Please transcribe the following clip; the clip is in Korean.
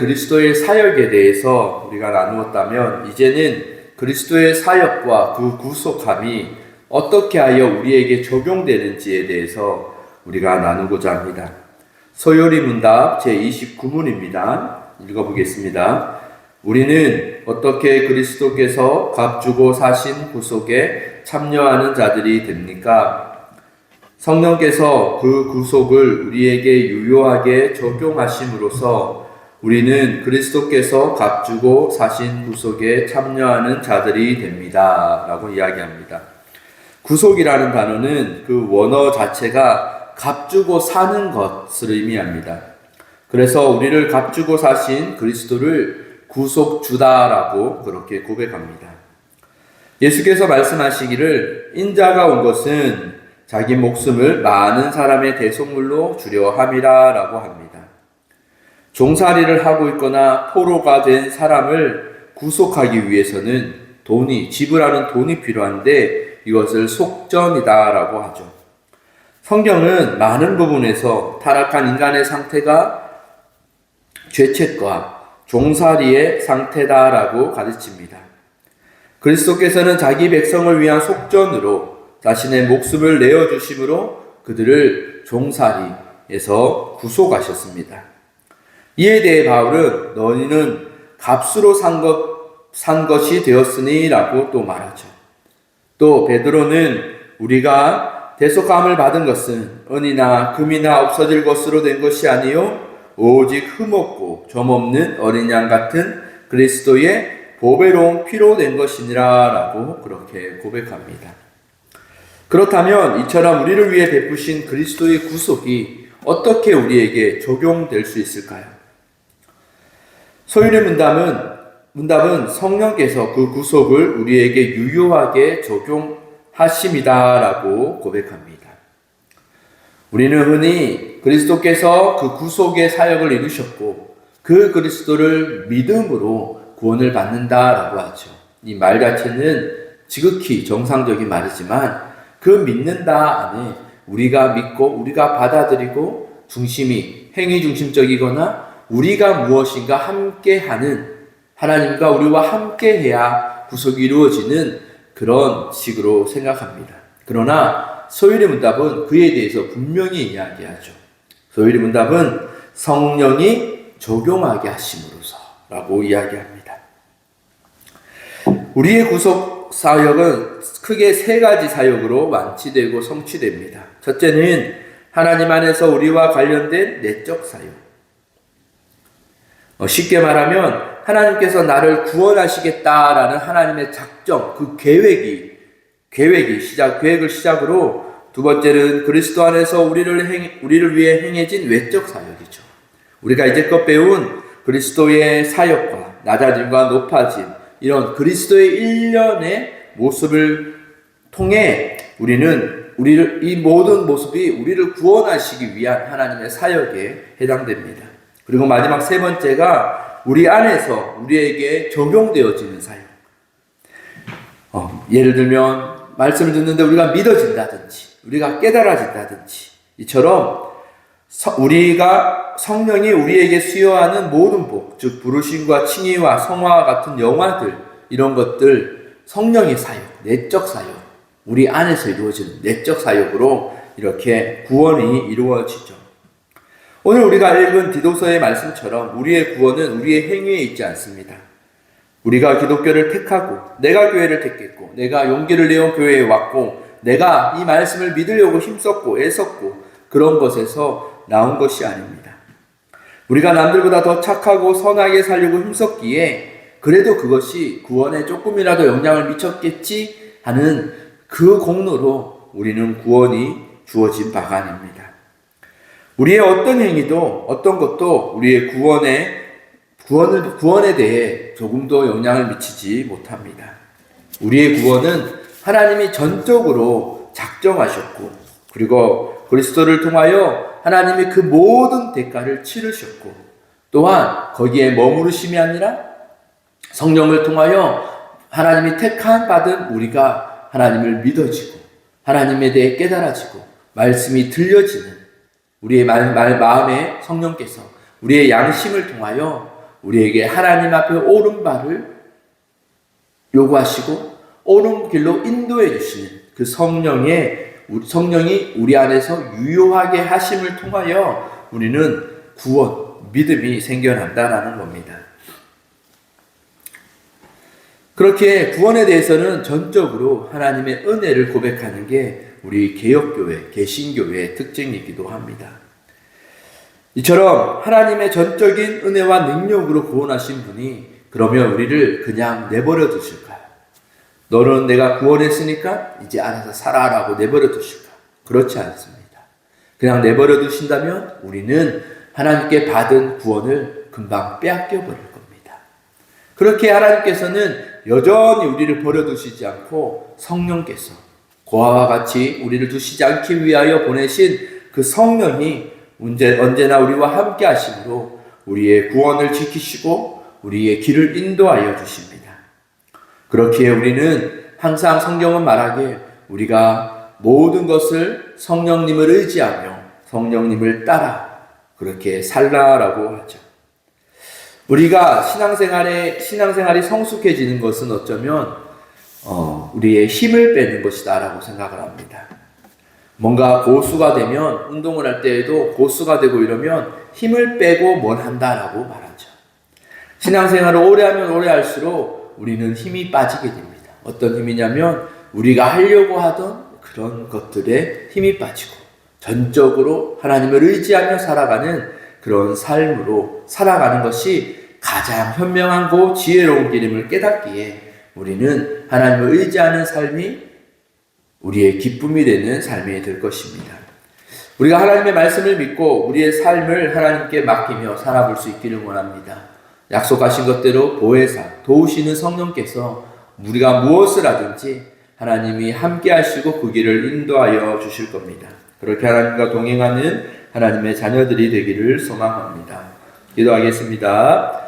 그리스도의 사역에 대해서 우리가 나누었다면, 이제는 그리스도의 사역과 그 구속함이 어떻게 하여 우리에게 적용되는지에 대해서 우리가 나누고자 합니다. 소요리 문답 제29문입니다. 읽어보겠습니다. 우리는 어떻게 그리스도께서 값주고 사신 구속에 참여하는 자들이 됩니까? 성령께서 그 구속을 우리에게 유효하게 적용하심으로써 우리는 그리스도께서 값주고 사신 구속에 참여하는 자들이 됩니다. 라고 이야기합니다. 구속이라는 단어는 그 원어 자체가 값주고 사는 것을 의미합니다. 그래서 우리를 값주고 사신 그리스도를 구속주다라고 그렇게 고백합니다. 예수께서 말씀하시기를 인자가 온 것은 자기 목숨을 많은 사람의 대속물로 주려 함이라 라고 합니다. 종살이를 하고 있거나 포로가 된 사람을 구속하기 위해서는 지불하는 돈이 필요한데 이것을 속전이다 라고 하죠. 성경은 많은 부분에서 타락한 인간의 상태가 죄책과 종살이의 상태다라고 가르칩니다. 그리스도께서는 자기 백성을 위한 속전으로 자신의 목숨을 내어주심으로 그들을 종살이에서 구속하셨습니다. 이에 대해 바울은 너희는 값으로 산 것이 되었으니 라고 또 말하죠. 또 베드로는 우리가 대속함을 받은 것은 은이나 금이나 없어질 것으로 된 것이 아니요 오직 흠없고 점없는 어린 양 같은 그리스도의 보배로운 피로 된 것이니라 라고 그렇게 고백합니다. 그렇다면 이처럼 우리를 위해 베푸신 그리스도의 구속이 어떻게 우리에게 적용될 수 있을까요? 소율의 문답은 성령께서 그 구속을 우리에게 유효하게 적용하심이다 라고 고백합니다. 우리는 흔히 그리스도께서 그 구속의 사역을 이루셨고 그 그리스도를 믿음으로 구원을 받는다라고 하죠. 이 말 자체는 지극히 정상적인 말이지만 그 믿는다 안에 우리가 믿고 우리가 받아들이고 중심이 행위 중심적이거나 우리가 무엇인가 함께하는 하나님과 우리와 함께해야 구속이 이루어지는 그런 식으로 생각합니다. 그러나 소율의 문답은 그에 대해서 분명히 이야기하죠. 소율의 문답은 성령이 적용하게 하심으로써 라고 이야기합니다. 우리의 구속 사역은 크게 세 가지 사역으로 완치되고 성취됩니다. 첫째는 하나님 안에서 우리와 관련된 내적 사역. 쉽게 말하면 하나님께서 나를 구원하시겠다라는 하나님의 작정, 그 계획을 시작으로 두 번째는 그리스도 안에서 우리를 위해 행해진 외적 사역이죠. 우리가 이제껏 배운 그리스도의 사역과 낮아짐과 높아짐, 이런 그리스도의 일련의 모습을 통해 이 모든 모습이 우리를 구원하시기 위한 하나님의 사역에 해당됩니다. 그리고 마지막 세 번째가 우리 안에서 우리에게 적용되어지는 사역. 예를 들면 말씀을 듣는데 우리가 믿어진다든지 우리가 깨달아진다든지 이처럼 성령이 우리에게 수여하는 모든 복, 즉 부르심과 칭의와 성화와 같은 영화들, 이런 것들 성령의 사역, 내적 사역, 우리 안에서 이루어지는 내적 사역으로 이렇게 구원이 이루어지죠. 오늘 우리가 읽은 디도서의 말씀처럼 우리의 구원은 우리의 행위에 있지 않습니다. 우리가 기독교를 택하고 내가 교회를 택했고 내가 용기를 내어 교회에 왔고 내가 이 말씀을 믿으려고 힘썼고 애썼고 그런 것에서 나온 것이 아닙니다. 우리가 남들보다 더 착하고 선하게 살려고 힘썼기에 그래도 그것이 구원에 조금이라도 영향을 미쳤겠지 하는 그 공로로 우리는 구원이 주어진 바가 아닙니다. 우리의 어떤 행위도 어떤 것도 우리의 구원에 대해 조금도 영향을 미치지 못합니다. 우리의 구원은 하나님이 전적으로 작정하셨고 그리고 그리스도를 통하여 하나님이 그 모든 대가를 치르셨고 또한 거기에 머무르심이 아니라 성령을 통하여 하나님이 받은 우리가 하나님을 믿어지고 하나님에 대해 깨달아지고 말씀이 들려지는 우리의 마음에 성령께서 우리의 양심을 통하여 우리에게 하나님 앞에 옳은 바를 요구하시고 옳은 길로 인도해 주시는 그 성령이 우리 안에서 유효하게 하심을 통하여 우리는 구원, 믿음이 생겨난다라는 겁니다. 그렇게 구원에 대해서는 전적으로 하나님의 은혜를 고백하는 게 우리 개혁교회, 개신교회의 특징이기도 합니다. 이처럼 하나님의 전적인 은혜와 능력으로 구원하신 분이 그러면 우리를 그냥 내버려 두실까요? 너는 내가 구원했으니까 이제 알아서 살아라고 내버려 두실까? 그렇지 않습니다. 그냥 내버려 두신다면 우리는 하나님께 받은 구원을 금방 빼앗겨 버릴 겁니다. 그렇게 하나님께서는 여전히 우리를 버려두시지 않고 성령께서 고아와 같이 우리를 두시지 않기 위하여 보내신 그 성령이 언제나 우리와 함께 하심으로 우리의 구원을 지키시고 우리의 길을 인도하여 주십니다. 그렇기에 우리는 항상 성경은 말하기에 우리가 모든 것을 성령님을 의지하며 성령님을 따라 그렇게 살라라고 하죠. 우리가 신앙생활이 성숙해지는 것은 어쩌면 우리의 힘을 빼는 것이다라고 생각을 합니다. 뭔가 고수가 되면 운동을 할 때에도 고수가 되고 이러면 힘을 빼고 뭘 한다라고 말하죠. 신앙생활을 오래 하면 오래 할수록 우리는 힘이 빠지게 됩니다. 어떤 힘이냐면 우리가 하려고 하던 그런 것들에 힘이 빠지고 전적으로 하나님을 의지하며 살아가는 그런 삶으로 살아가는 것이 가장 현명하고 지혜로운 길임을 깨닫기에 우리는 하나님을 의지하는 삶이 우리의 기쁨이 되는 삶이 될 것입니다. 우리가 하나님의 말씀을 믿고 우리의 삶을 하나님께 맡기며 살아볼 수 있기를 원합니다. 약속하신 것대로 보혜사, 도우시는 성령께서 우리가 무엇을 하든지 하나님이 함께 하시고 그 길을 인도하여 주실 겁니다. 그렇게 하나님과 동행하는 하나님의 자녀들이 되기를 소망합니다. 기도하겠습니다.